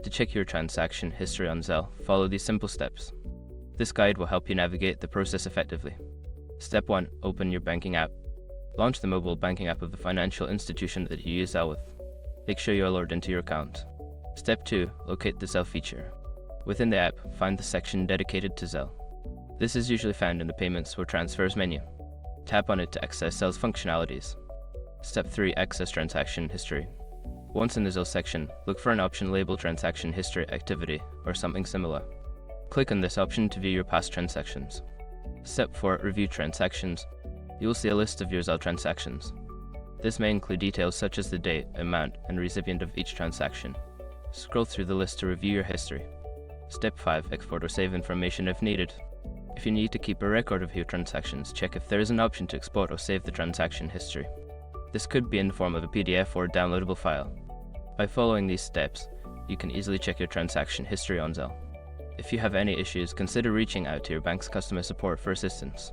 To check your transaction history on Zelle, follow these simple steps. This guide will help you navigate the process effectively. Step 1. Open your banking app. Launch the mobile banking app of the financial institution that you use Zelle with. Make sure you are logged into your account. Step 2. Locate the Zelle feature. Within the app, find the section dedicated to Zelle. This is usually found in the Payments or Transfers menu. Tap on it to access Zelle's functionalities. Step 3. Access transaction history. Once in the Zelle section, look for an option labeled Transaction History Activity or something similar. Click on this option to view your past transactions. Step 4. Review transactions. You will see a list of your Zelle transactions. This may include details such as the date, amount, and recipient of each transaction. Scroll through the list to review your history. Step 5. Export or save information if needed. If you need to keep a record of your transactions, check if there is an option to export or save the transaction history. This could be in the form of a PDF or a downloadable file. By following these steps, you can easily check your transaction history on Zelle. If you have any issues, consider reaching out to your bank's customer support for assistance.